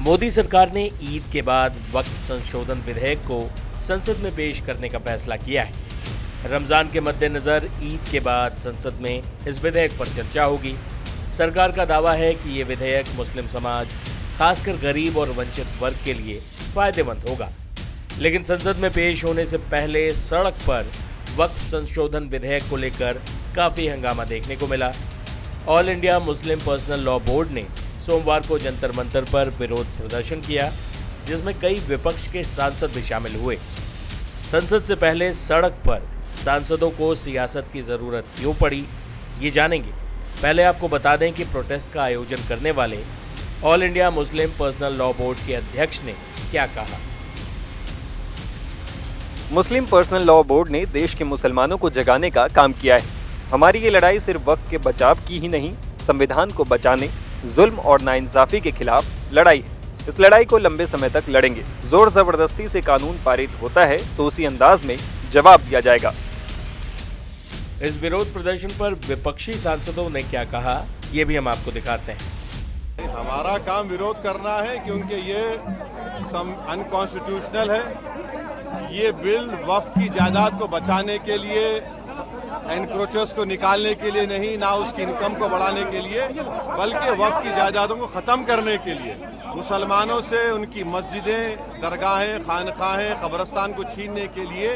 मोदी सरकार ने ईद के बाद वक्फ संशोधन विधेयक को संसद में पेश करने का फैसला किया है। रमजान के मद्देनजर ईद के बाद संसद में इस विधेयक पर चर्चा होगी। सरकार का दावा है कि ये विधेयक मुस्लिम समाज, खासकर गरीब और वंचित वर्ग के लिए फायदेमंद होगा। लेकिन संसद में पेश होने से पहले सड़क पर वक्फ संशोधन विधेयक को लेकर काफी हंगामा देखने को मिला। All India Muslim personal law board ने सोमवार को जंतर मंतर पर विरोध प्रदर्शन किया, जिसमें कई विपक्ष के सांसद भी शामिल हुए। संसद से पहले सड़क पर सांसदों को सियासत की जरूरत क्यों पड़ी, ये जानेंगे। पहले आपको बता दें कि प्रोटेस्ट का आयोजन करने वाले all India Muslim personal law board के अध्यक्ष ने क्या कहा। मुस्लिम पर्सनल लॉ बोर्ड ने देश के मुसलमानों को जगाने का काम किया है। हमारी ये लड़ाई सिर्फ वक्फ के बचाव की ही नहीं, संविधान को बचाने, जुल्म और नाइंसाफी के खिलाफ लड़ाई है। इस लड़ाई को लंबे समय तक लड़ेंगे। जोर जबरदस्ती से कानून पारित होता है तो उसी अंदाज में जवाब दिया जाएगा। इस विरोध प्रदर्शन पर विपक्षी सांसदों ने क्या कहा, ये भी हम आपको दिखाते हैं। हमारा काम विरोध करना है क्योंकि ये अनकॉन्स्टिट्यूशनल है। ये बिल वक्फ की जायदाद को बचाने के लिए, एनक्रोचर्स को निकालने के लिए नहीं, ना उसकी इनकम को बढ़ाने के लिए, बल्कि वक्फ की जायदादों को ख़त्म करने के लिए, मुसलमानों से उनकी मस्जिदें, दरगाहें, खानखाहें, कब्रस्तान को छीनने के लिए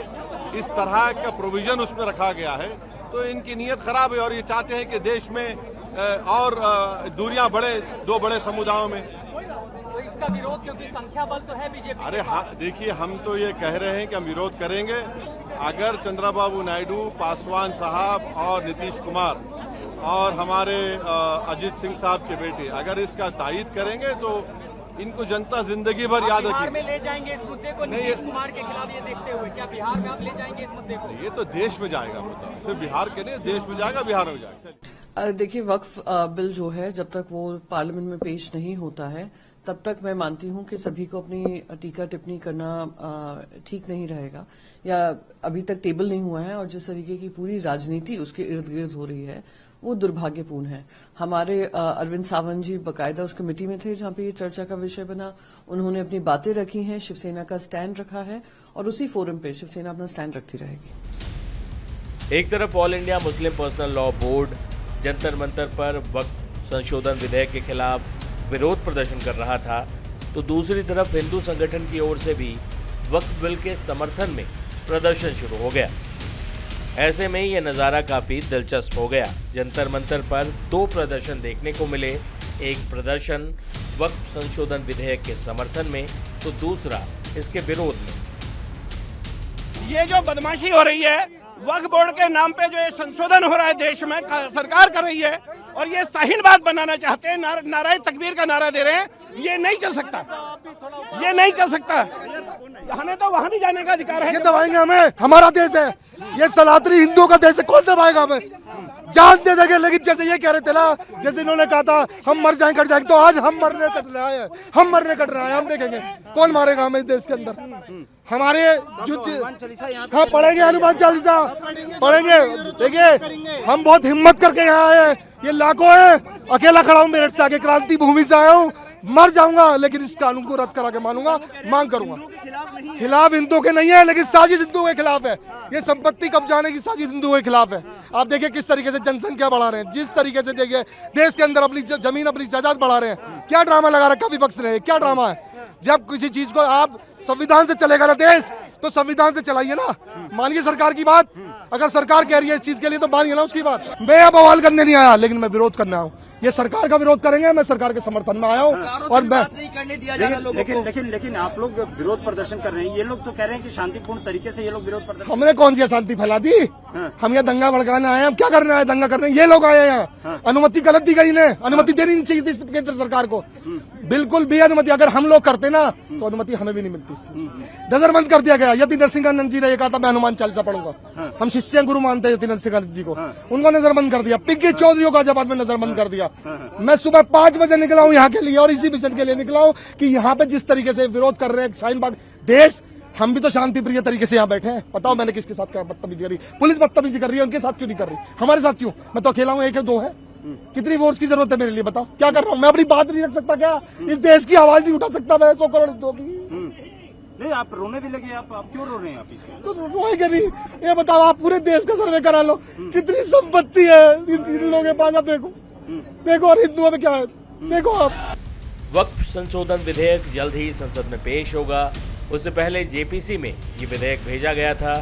इस तरह का प्रोविजन उसमें रखा गया है। तो इनकी नीयत खराब है और ये चाहते हैं कि देश में और दूरियां बढ़े दो बड़े समुदायों में। तो इसका विरोध, क्योंकि संख्या बल तो है बीजेपी। अरे हाँ, देखिए, हम तो ये कह रहे हैं कि हम विरोध करेंगे। अगर चंद्रबाबू नायडू, पासवान साहब और नीतीश कुमार और हमारे अजीत सिंह साहब के बेटे अगर इसका तायीद करेंगे तो इनको जनता जिंदगी भर याद रखेगी। बिहार में ले जाएंगे इस मुद्दे को नीतीश कुमार के खिलाफ, ये देखते हुए क्या बिहार में आप ले जाएंगे इस मुद्दे को? ये तो देश में जाएगा मुद्दा, सिर्फ बिहार के नहीं, देश में जाएगा, बिहार में जाएगा। देखिए, वक्फ बिल जो है जब तक वो पार्लियामेंट में पेश नहीं होता है तब तक मैं मानती हूं कि सभी को अपनी टीका टिप्पणी करना ठीक नहीं रहेगा, या अभी तक टेबल नहीं हुआ है। और जिस तरीके की पूरी राजनीति उसके इर्द गिर्द हो रही है वो दुर्भाग्यपूर्ण है। हमारे अरविंद सावंत जी बकायदा उस कमेटी में थे जहां पे ये चर्चा का विषय बना। उन्होंने अपनी बातें रखी हैं, शिवसेना का स्टैंड रखा है और उसी फोरम पे शिवसेना अपना स्टैंड रखती रहेगी। एक तरफ all India Muslim personal law board Jantar Mantar पर वक्फ संशोधन विधेयक के खिलाफ विरोध प्रदर्शन कर रहा था, तो दूसरी तरफ हिंदू संगठन की ओर से भी वक्फ बिल के समर्थन में प्रदर्शन शुरू हो गया। ऐसे में यह नज़ारा काफी दिलचस्प हो गया। जंतर मंतर पर दो प्रदर्शन देखने को मिले। एक प्रदर्शन वक्फ संशोधन विधेयक के समर्थन में, तो दूसरा इसके विरोध में। ये जो बदमाशी हो रही है, वक्फ बोर्ड के नाम पे जो ये संशोधन हो रहा है देश में, सरकार कर रही है और ये शाहीनबाग बनाना चाहते हैं, नाराए तकबीर का नारा दे रहे हैं। ये नहीं चल सकता, ये नहीं चल सकता। हमें तो वहां भी जाने का अधिकार है। ये दबाएंगे हमें, हमारा देश है, ये सनातनी हिंदुओं का देश है, कौन दबाएगा हमें? जान दे देंगे। लेकिन जैसे ये कह रहे थे ना, जैसे इन्होंने कहा था हम मर जाएं कट जाएंगे, तो आज हम मरने कट रहा है, हम मरने कट रहा है। हम देखेंगे कौन मारेगा हमें इस देश के अंदर। हमारे हाँ पढ़ेंगे, हनुमान चालीसा पढ़ेंगे। देखिए, हम बहुत हिम्मत करके यहाँ आए हैं, ये लाखों है, अकेला खड़ा हूँ मेरठ से आके, क्रांति भूमि से आया हूँ। मर जाऊंगा लेकिन इस कानून को रद्द करा के मानूंगा, मांग करूंगा। खिलाफ हिंदुओं के नहीं है, लेकिन साजिश हिंदुओं के खिलाफ है। ये संपत्ति कब्जाने की साजिश हिंदुओं के खिलाफ है। आप देखिए किस तरीके से जनसंख्या बढ़ा रहे हैं, जिस तरीके से देखिए देश के अंदर अपनी जमीन, अपनी जायदाद बढ़ा रहे हैं। क्या ड्रामा लगा रखा विपक्ष ने, क्या ड्रामा है? जब किसी चीज को आप संविधान से चलेगा ना देश, तो संविधान से चलाइए ना। मानिए सरकार की बात, अगर सरकार कह रही है इस चीज के लिए तो मानिए ना उसकी बात। मैं अब बवाल करने नहीं आया, लेकिन मैं विरोध करने आया हूँ। ये सरकार का विरोध करेंगे, मैं सरकार के समर्थन में आया हूँ। और मैं लेकिन आप लोग विरोध प्रदर्शन कर रहे हैं, ये लोग तो कह रहे हैं कि शांतिपूर्ण तरीके से ये लोग विरोध प्रदर्शन। हमने कौन सी शांति फैला दी? हम यहाँ दंगा भड़काने आए हैं। हम क्या करने आए? दंगा करने। ये लोग आए हैं यहाँ, अनुमति गलत दी गई ने, अनुमति देनी नहीं चाहिए थी केंद्र सरकार को, बिल्कुल भी अनुमति। अगर हम लोग करते ना तो अनुमति हमें भी नहीं मिलती। नजरबंद कर दिया गया। यति नरसिंहानंद जी ने ये कहा था मैं हनुमान चालीसा पढ़ूंगा। हम शिष्य गुरु मानते हैं यति नरसिंहानंद जी को, उनको नजरबंद कर दिया। पिंकी चौधरी को गाजियाबाद में नजरबंद कर दिया। मैं सुबह 5 बजे निकला हूँ यहाँ के लिए और इसी मिशन के लिए निकला हूँ कि यहाँ पे जिस तरीके से विरोध कर रहे हैं शाहीनबाग देश, हम भी तो शांति प्रिय तरीके से यहाँ बैठे हैं। बताओ मैंने किसके साथ क्या बदतमीजी करी? पुलिस बदतमीजी कर रही है, उनके साथ क्यों नहीं कर रही? हमारे साथ क्यों? मैं तो अकेला हूँ, एक है दो है। कितनी वोट्स की जरूरत है मेरे लिए, बताओ क्या कर रहा हूँ मैं? अपनी बात नहीं रख सकता क्या? इस देश की आवाज नहीं उठा सकता मैं 100 करोड़ हिंदुओं की? नहीं, आप रोने भी लगे, आप क्यों रो रहे हैं आप इससे? तो रोएंगे नहीं? ये बताओ, आप पूरे देश का सर्वे करा लो, कितनी संपत्ति है इन लोगों के पास, आप देखो और हिंदुओं में क्या है, देखो आप। वक्फ संशोधन विधेयक जल्द ही संसद में पेश होगा। उससे पहले जेपीसी में ये विधेयक भेजा गया था,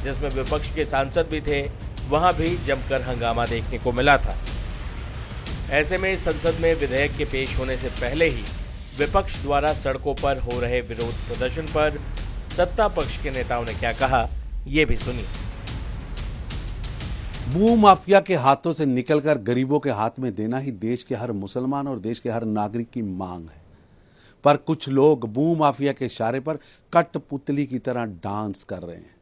जिसमें विपक्ष के सांसद भी थे। वहां भी जमकर हंगामा देखने को मिला था। ऐसे में संसद में विधेयक के पेश होने से पहले ही विपक्ष द्वारा सड़कों पर हो रहे विरोध प्रदर्शन पर सत्ता पक्ष के नेताओं ने क्या कहा, ये भी सुनिए। भू माफिया के हाथों से निकलकर गरीबों के हाथ में देना ही देश के हर मुसलमान और देश के हर नागरिक की मांग है, पर कुछ लोग भू माफिया के इशारे पर कठपुतली की तरह डांस कर रहे हैं।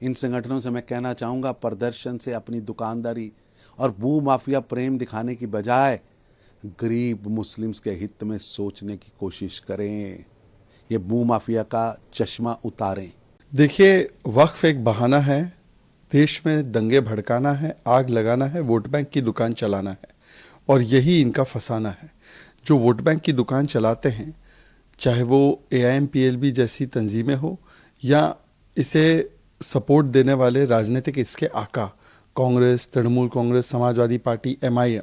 इन संगठनों से मैं कहना चाहूंगा, प्रदर्शन से अपनी दुकानदारी और भू माफिया प्रेम दिखाने की बजाय गरीब मुस्लिम्स के हित में सोचने की कोशिश करें। ये भू माफिया का चश्मा उतारें। देखिए, वक्फ एक बहाना है, देश में दंगे भड़काना है, आग लगाना है, वोट बैंक की दुकान चलाना है, और यही इनका फसाना है। जो वोट बैंक की दुकान चलाते हैं, चाहे वो AIMPLB जैसी तंजीमें हो या इसे सपोर्ट देने वाले राजनीतिक इसके आका कांग्रेस, तृणमूल कांग्रेस, समाजवादी पार्टी, MIM,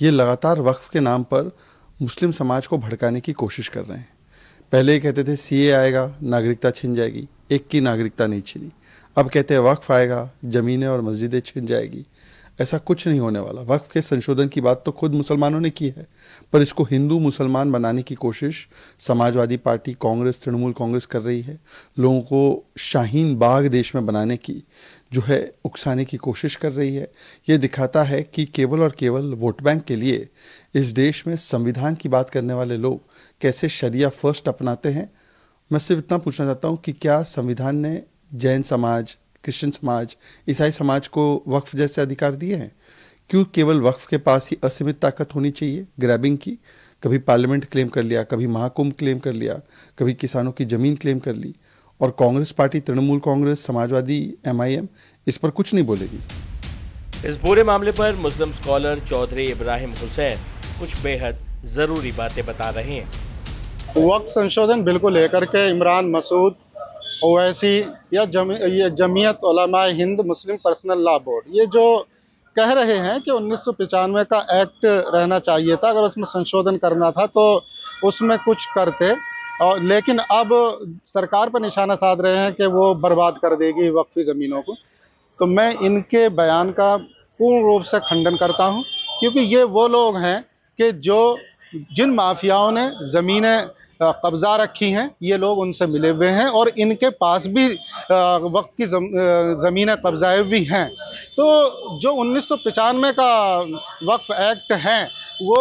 ये लगातार वक्फ के नाम पर मुस्लिम समाज को भड़काने की कोशिश कर रहे हैं। पहले ये कहते थे CA आएगा, नागरिकता छिन जाएगी, एक की नागरिकता नहीं छिनी। अब कहते हैं वक्फ आएगा, जमीनें और मस्जिदें छिन जाएगी। ऐसा कुछ नहीं होने वाला। वक्फ के संशोधन की बात तो खुद मुसलमानों ने की है, पर इसको हिंदू मुसलमान बनाने की कोशिश समाजवादी पार्टी, कांग्रेस, तृणमूल कांग्रेस कर रही है। लोगों को शाहीन बाग देश में बनाने की जो है उकसाने की कोशिश कर रही है। ये दिखाता है कि केवल और केवल वोट बैंक के लिए इस देश में संविधान की बात करने वाले लोग कैसे शरिया फर्स्ट अपनाते हैं। मैं सिर्फ इतना पूछना चाहता हूँ कि क्या संविधान ने जैन समाज, क्रिश्चियन समाज, ईसाई समाज को वक्फ जैसे अधिकार दिए हैं? क्यों केवल वक्फ के पास ही असीमित ताकत होनी चाहिए ग्रैबिंग की? कभी पार्लियामेंट क्लेम कर लिया, कभी महाकुंभ क्लेम कर लिया, कभी किसानों की जमीन क्लेम कर ली, और कांग्रेस पार्टी, तृणमूल कांग्रेस, समाजवादी, MIM इस पर कुछ नहीं बोलेगी। इस पूरे मामले पर मुस्लिम स्कॉलर चौधरी इब्राहिम हुसैन कुछ बेहद जरूरी बातें बता रहे हैं। वक्फ संशोधन बिल को लेकर के इमरान मसूद, ओवैसी या जमीयत उलमाए हिंद मुस्लिम पर्सनल लॉ बोर्ड ये जो कह रहे हैं कि 1995 का एक्ट रहना चाहिए था, अगर उसमें संशोधन करना था तो उसमें कुछ करते, और लेकिन अब सरकार पर निशाना साध रहे हैं कि वो बर्बाद कर देगी वक्फी ज़मीनों को। तो मैं इनके बयान का पूर्ण रूप से खंडन करता हूं, क्योंकि ये वो लोग हैं कि जिन माफियाओं ने ज़मीनें कब्जा रखी हैं, ये लोग उनसे मिले हुए हैं और इनके पास भी वक्त की ज़मीनें कब्जाए भी हैं। तो जो 1995 का वक्फ एक्ट है वो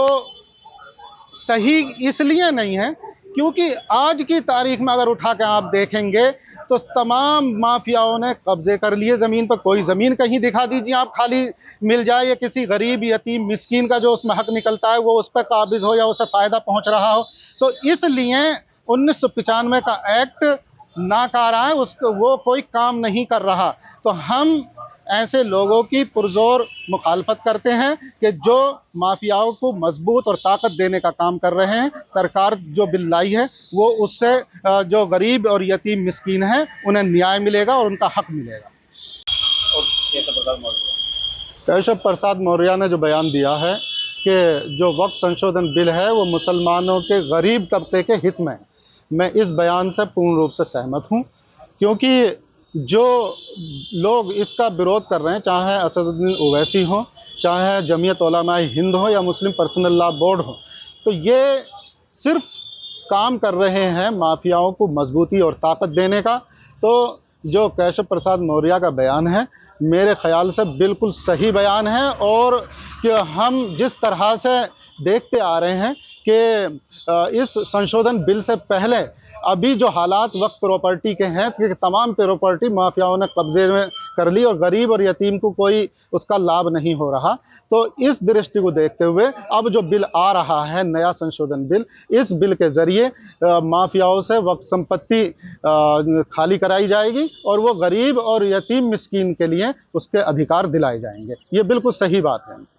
सही इसलिए नहीं है क्योंकि आज की तारीख में अगर उठा के आप देखेंगे तो तमाम माफियाओं ने कब्जे कर लिए ज़मीन पर। कोई ज़मीन कहीं दिखा दीजिए आप खाली मिल जाए, या किसी गरीब, यतीम, मिस्कीन का जो उसमें हक निकलता है वो उस पर काबिज हो या उसे फ़ायदा पहुंच रहा हो। तो इसलिए 1995 का एक्ट नाकारा है, उसको वो कोई काम नहीं कर रहा। तो हम ऐसे लोगों की पुरजोर मुखालफत करते हैं कि जो माफियाओं को मजबूत और ताकत देने का काम कर रहे हैं। सरकार जो बिल लाई है वो उससे जो गरीब और यतीम मिस्कीन हैं उन्हें न्याय मिलेगा और उनका हक मिलेगा। केशव प्रसाद मौर्य ने जो बयान दिया है कि जो वक्फ संशोधन बिल है वो मुसलमानों के गरीब तबके के हित में, मैं इस बयान से पूर्ण रूप से सहमत हूँ, क्योंकि जो लोग इसका विरोध कर रहे हैं, चाहे असदुद्दीन ओवैसी हो, चाहे जमीयत उलमाए हिंद हो या मुस्लिम पर्सनल लॉ बोर्ड हो, तो ये सिर्फ काम कर रहे हैं माफियाओं को मजबूती और ताकत देने का। तो जो केशव प्रसाद मौर्य का बयान है मेरे ख्याल से बिल्कुल सही बयान है, और कि हम जिस तरह से देखते आ रहे हैं कि इस संशोधन बिल से पहले अभी जो हालात वक्त प्रॉपर्टी के हैं कि तमाम प्रॉपर्टी माफियाओं ने कब्जे में कर ली और गरीब और यतीम को कोई उसका लाभ नहीं हो रहा। तो इस दृष्टि को देखते हुए अब जो बिल आ रहा है, नया संशोधन बिल, इस बिल के ज़रिए माफियाओं से वक्त संपत्ति खाली कराई जाएगी और वो गरीब और यतीम मिस्कीन के लिए उसके अधिकार दिलाए जाएंगे। ये बिल्कुल सही बात है।